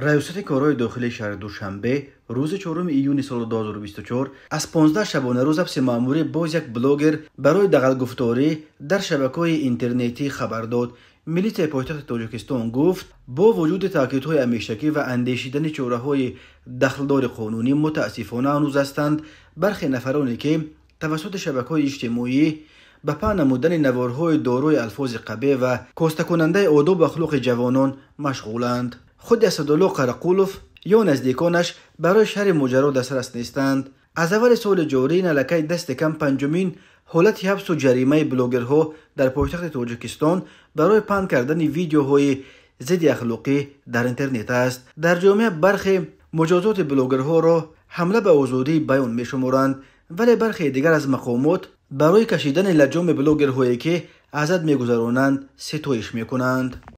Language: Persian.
ریاست کارهای داخلی شهر دوشنبه روز 4 ایون سال 2024 از 15 شبانه روز حبس مأموری باز یک بلاگر برای دغل گفتاری در شبکه‌های اینترنتی خبر داد. ملیت پایتخت تاجیکستان گفت با وجود تاکیدهای همیشگی و اندیشیدن چاره‌های دخلدار قانونی، متاسفانه هنوز هستند برخی نفرانی که توسط شبکه‌های اجتماعی به پا نمودن نوارهای دارای الفاظ قبیح و کاسته کننده آداب و اخلاق جوانان مشغولند. خود اسدالله قرقولوف یا نزدیکانش برای شرح ماجرا دسترس نیستند. از اول سال جاری نلکه دست کم پنجمین حالت حبس و جریمه بلاگرها در پایتخت تاجیکستان برای پهن کردن ویدیوهای ضد اخلاقی در اینترنت است. در جامعه برخی مجازات بلاگرها را حمله به آزادی بیان می شمارند، ولی برخی دیگر از مقامات برای کشیدن لجام بلاگرهایی که ازت میگذرانند ستایش میکنند.